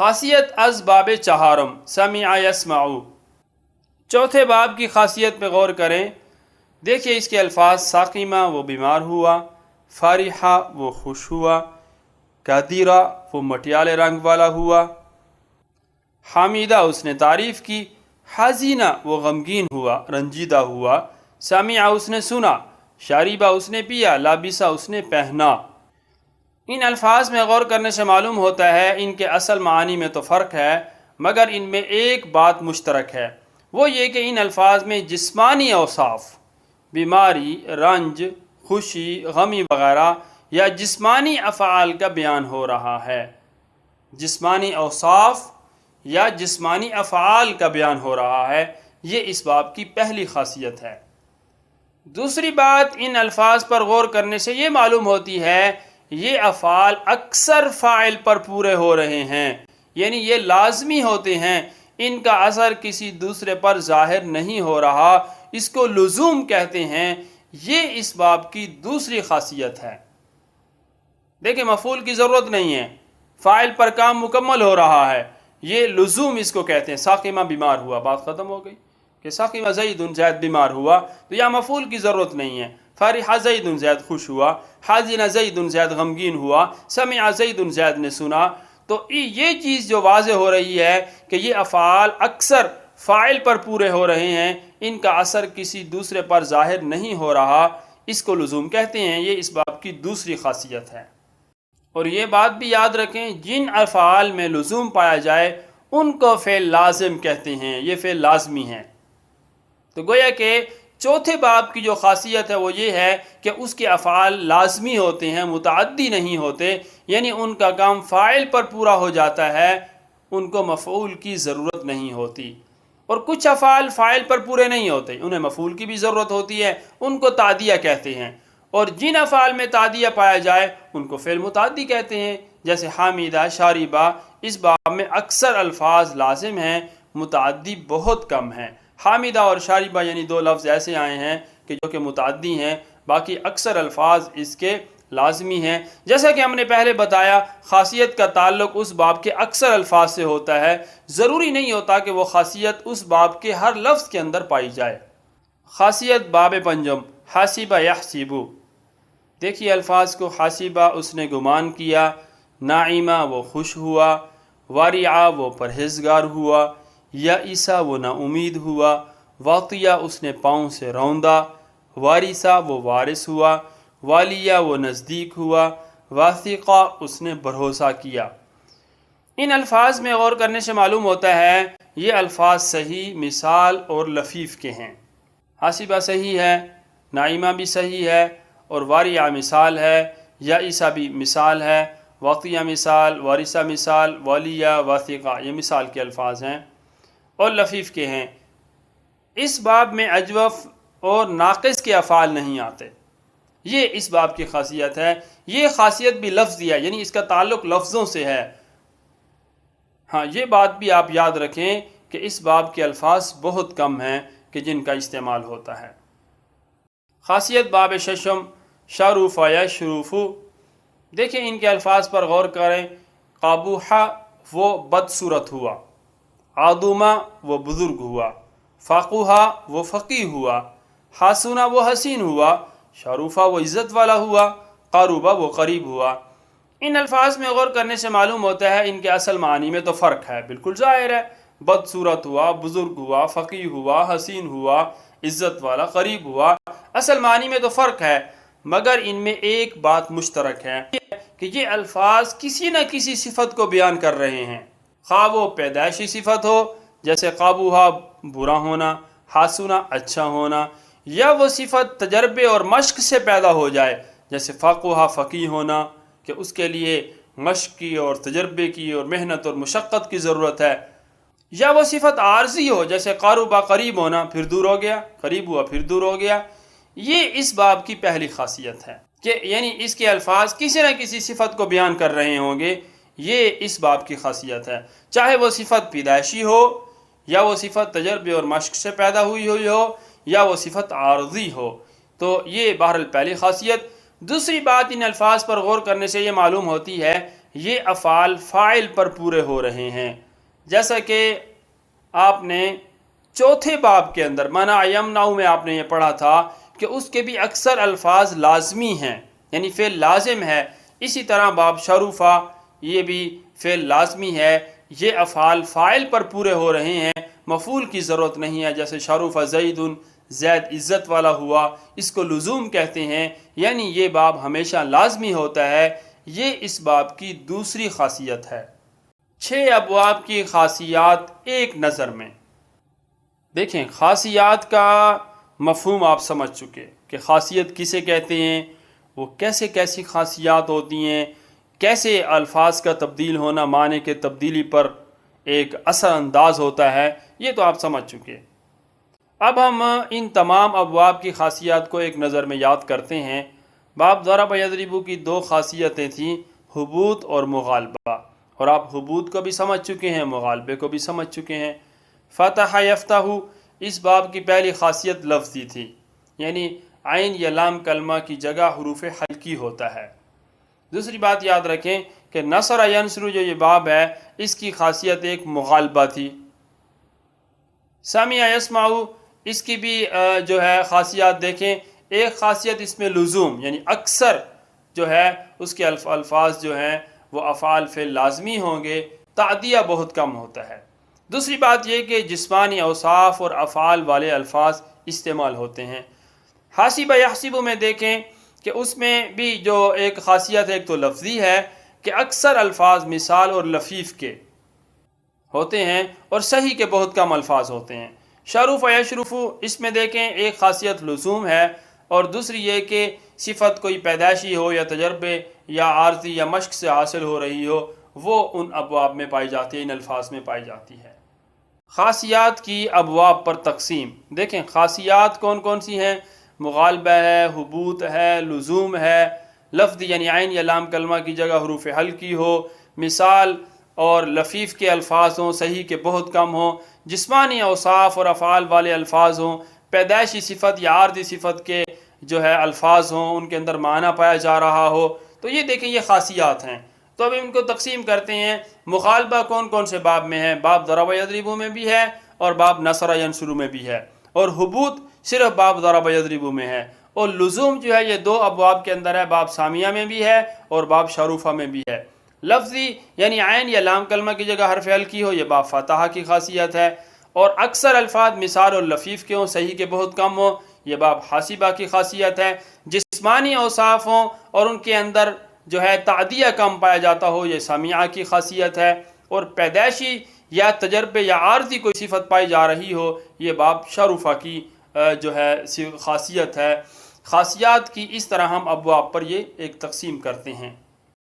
خاصیت از باب چہارم سمع یسمع، چوتھے باب کی خاصیت پہ غور کریں۔ دیکھیں اس کے الفاظ، ساقیمہ وہ بیمار ہوا، فارحہ وہ خوش ہوا، قادرہ وہ مٹیالے رنگ والا ہوا، حامدہ اس نے تعریف کی، حزینہ وہ غمگین ہوا، رنجیدہ ہوا، سمع اس نے سنا، شاربہ اس نے پیا، لابسہ اس نے پہنا۔ ان الفاظ میں غور کرنے سے معلوم ہوتا ہے ان کے اصل معانی میں تو فرق ہے، مگر ان میں ایک بات مشترک ہے، وہ یہ کہ ان الفاظ میں جسمانی اوصاف، بیماری، رنج، خوشی، غمی وغیرہ یا جسمانی افعال کا بیان ہو رہا ہے۔ جسمانی اوصاف یا جسمانی افعال کا بیان ہو رہا ہے، یہ اس باب کی پہلی خاصیت ہے۔ دوسری بات، ان الفاظ پر غور کرنے سے یہ معلوم ہوتی ہے یہ افعال اکثر فاعل پر پورے ہو رہے ہیں، یعنی یہ لازمی ہوتے ہیں، ان کا اثر کسی دوسرے پر ظاہر نہیں ہو رہا، اس کو لزوم کہتے ہیں۔ یہ اس باب کی دوسری خاصیت ہے۔ دیکھیں مفعول کی ضرورت نہیں ہے، فاعل پر کام مکمل ہو رہا ہے، یہ لزوم اس کو کہتے ہیں۔ ساقیمہ بیمار ہوا، بات ختم ہو گئی کہ ساقیمہ زید زید بیمار ہوا، تو یہاں مفعول کی ضرورت نہیں ہے۔ فرحہ زید زید خوش ہوا، حزن زید زید غمگین ہوا، سمع زید زید نے سنا۔ تو یہ چیز جو واضح ہو رہی ہے کہ یہ افعال اکثر فاعل پر پورے ہو رہے ہیں، ان کا اثر کسی دوسرے پر ظاہر نہیں ہو رہا، اس کو لزوم کہتے ہیں۔ یہ اس باب کی دوسری خاصیت ہے۔ اور یہ بات بھی یاد رکھیں، جن افعال میں لزوم پایا جائے ان کو فعل لازم کہتے ہیں، یہ فعل لازمی ہیں۔ تو گویا کہ چوتھے باب کی جو خاصیت ہے وہ یہ ہے کہ اس کے افعال لازمی ہوتے ہیں، متعدی نہیں ہوتے، یعنی ان کا کام فاعل پر پورا ہو جاتا ہے، ان کو مفعول کی ضرورت نہیں ہوتی۔ اور کچھ افعال فاعل پر پورے نہیں ہوتے، انہیں مفعول کی بھی ضرورت ہوتی ہے، ان کو تعدیہ کہتے ہیں۔ اور جن افعال میں تعدیہ پایا جائے ان کو فعل متعدی کہتے ہیں، جیسے حامدہ، شاربہ۔ اس باب میں اکثر الفاظ لازم ہیں، متعدی بہت کم ہیں۔ حامدہ اور شاربہ یعنی دو لفظ ایسے آئے ہیں کہ جو کہ متعدی ہیں، باقی اکثر الفاظ اس کے لازمی ہیں۔ جیسا کہ ہم نے پہلے بتایا، خاصیت کا تعلق اس باب کے اکثر الفاظ سے ہوتا ہے، ضروری نہیں ہوتا کہ وہ خاصیت اس باب کے ہر لفظ کے اندر پائی جائے۔ خاصیت باب پنجم حاسبہ یحسب، دیکھیے الفاظ کو، حاسبہ اس نے گمان کیا، ناعمہ وہ خوش ہوا، وارعہ وہ پرہیزگار ہوا، یائسہ وہ نا امید ہوا، واطیہ اس نے پاؤں سے روندا، وارثہ وہ وارث ہوا، والیہ وہ نزدیک ہوا، واثقہ اس نے بھروسہ کیا۔ ان الفاظ میں غور کرنے سے معلوم ہوتا ہے یہ الفاظ صحیح، مثال اور لفیف کے ہیں۔ حاسبہ صحیح ہے، ناعمہ بھی صحیح ہے، اور وارعہ مثال ہے، یائسہ بھی مثال ہے، واقعہ مثال، وارثہ مثال، والیہ، واثقہ یہ مثال کے الفاظ ہیں اور لفیف کے ہیں۔ اس باب میں اجوف اور ناقص کے افعال نہیں آتے، یہ اس باب کی خاصیت ہے۔ یہ خاصیت بھی لفظی ہے، یعنی اس کا تعلق لفظوں سے ہے۔ ہاں یہ بات بھی آپ یاد رکھیں کہ اس باب کے الفاظ بہت کم ہیں کہ جن کا استعمال ہوتا ہے۔ خاصیت باب ششم شاروف یشروف، دیکھیں ان کے الفاظ پر غور کریں۔ قابوحہ وہ بدصورت ہوا، عادومہ وہ بزرگ ہوا، فاقوحہ وہ فقیہ ہوا، حاسونہ وہ حسین ہوا، شاروفہ وہ عزت والا ہوا، قاروبہ وہ قریب ہوا۔ ان الفاظ میں غور کرنے سے معلوم ہوتا ہے ان کے اصل معنی میں تو فرق ہے، بالکل ظاہر ہے۔ بدصورت ہوا، بزرگ ہوا، فقیہ ہوا، حسین ہوا، عزت والا، قریب ہوا، اصل معنی میں تو فرق ہے، مگر ان میں ایک بات مشترک ہے کہ یہ الفاظ کسی نہ کسی صفت کو بیان کر رہے ہیں، خواہ وہ پیدائشی صفت ہو جیسے قابوہا برا ہونا، حاسونہ اچھا ہونا، یا وہ صفت تجربے اور مشق سے پیدا ہو جائے جیسے فاقوہا فقیہ ہونا کہ اس کے لیے مشق کی اور تجربے کی اور محنت اور مشقت کی ضرورت ہے، یا وہ صفت عارضی ہو جیسے قاروبہ قریب ہونا پھر دور ہو گیا، قریب ہوا پھر دور ہو گیا۔ یہ اس باب کی پہلی خاصیت ہے کہ یعنی اس کے الفاظ کسی نہ کسی صفت کو بیان کر رہے ہوں گے، یہ اس باب کی خاصیت ہے، چاہے وہ صفت پیدائشی ہو یا وہ صفت تجربے اور مشق سے پیدا ہوئی ہو یا وہ صفت عارضی ہو۔ تو یہ بہرحال پہلی خاصیت۔ دوسری بات، ان الفاظ پر غور کرنے سے یہ معلوم ہوتی ہے یہ افعال فاعل پر پورے ہو رہے ہیں. جیسا کہ آپ نے چوتھے باب کے اندر منع یمنع میں آپ نے یہ پڑھا تھا کہ اس کے بھی اکثر الفاظ لازمی ہیں، یعنی فعل لازم ہے. اسی طرح باب شرفا یہ بھی فعل لازمی ہے. یہ افعال فاعل پر پورے ہو رہے ہیں، مفعول کی ضرورت نہیں ہے. جیسے شرف زید، زید عزت والا ہوا، اس کو لزوم کہتے ہیں، یعنی یہ باب ہمیشہ لازمی ہوتا ہے. یہ اس باب کی دوسری خاصیت ہے. 6 ابواب کی خاصیات ایک نظر میں. دیکھیں، خاصیات کا مفہوم آپ سمجھ چکے کہ خاصیت کسے کہتے ہیں، وہ کیسے کیسی خاصیات ہوتی ہیں، کیسے الفاظ کا تبدیل ہونا معنی کے تبدیلی پر ایک اثر انداز ہوتا ہے، یہ تو آپ سمجھ چکے. اب ہم ان تمام ابواب کی خاصیات کو ایک نظر میں یاد کرتے ہیں. باب ضرب یضرب کی 2 خاصیتیں تھیں، حبوط اور مغالبہ، اور آپ حبوط کو بھی سمجھ چکے ہیں، مغالبے کو بھی سمجھ چکے ہیں. فتح یفتح اس باب کی پہلی خاصیت لفظی تھی، یعنی عین یا لام کلمہ کی جگہ حروف حلقی ہوتا ہے. دوسری بات یاد رکھیں کہ نصر ینصر جو یہ باب ہے، اس کی خاصیت ایک مغالبہ تھی. سمع یسمع اس کی بھی جو ہے خاصیات دیکھیں. ایک خاصیت اس میں لزوم، یعنی اکثر جو ہے اس کے الفاظ جو ہیں وہ افعال فعل لازمی ہوں گے، تعدیہ بہت کم ہوتا ہے. دوسری بات یہ کہ جسمانی اوصاف اور افعال والے الفاظ استعمال ہوتے ہیں. حاسب یحسب میں دیکھیں کہ اس میں بھی جو ایک خاصیت ہے، ایک تو لفظی ہے کہ اکثر الفاظ مثال اور لفیف کے ہوتے ہیں اور صحیح کے بہت کم الفاظ ہوتے ہیں. شرف یشرف اس میں دیکھیں ایک خاصیت لزوم ہے، اور دوسری یہ کہ صفت کوئی پیدائشی ہو یا تجربے یا عارضی یا مشق سے حاصل ہو رہی ہو، وہ ان ابواب میں پائی جاتی ہے، ان الفاظ میں پائی جاتی ہے. خاصیات کی ابواب پر تقسیم دیکھیں. خاصیات کون کون سی ہیں؟ مغالبہ ہے، حبوط ہے، لزوم ہے، لفظ یعنی عین یا لام کلمہ کی جگہ حروف حلقی ہو، مثال اور لفیف کے الفاظ ہوں، صحیح کے بہت کم ہوں، جسمانی اوصاف اور افعال والے الفاظ ہوں، پیدائشی صفت یا عارضی صفت کے جو ہے الفاظ ہوں، ان کے اندر معنی پایا جا رہا ہو. تو یہ دیکھیں یہ خاصیات ہیں. تو اب ان کو تقسیم کرتے ہیں. مغالبہ کون کون سے باب میں ہے؟ باب ضرب یضرب میں بھی ہے اور باب نصر ینصر میں بھی ہے، اور حبوط صرف باب ضرب یضرب میں ہے. اور لزوم جو ہے یہ 2 ابواب کے اندر ہے، باب سامیہ میں بھی ہے اور باب شروفہ میں بھی ہے. لفظی یعنی عین یا لام کلمہ کی جگہ حرف حلقی ہو، یہ باب فتح کی خاصیت ہے. اور اکثر الفاظ مثال اور لفیف کے ہوں، صحیح کے بہت کم ہوں، یہ باب حاسبہ کی خاصیت ہے. جسمانی اوصاف ہوں اور ان کے اندر جو ہے تعدیہ کم پایا جاتا ہو، یہ سمیعہ کی خاصیت ہے. اور پیدائشی یا تجربے یا عارضی کوئی صفت پائی جا رہی ہو، یہ باب شرفہ کی جو ہے خاصیت ہے. خاصیات کی اس طرح ہم ابواب پر یہ ایک تقسیم کرتے ہیں.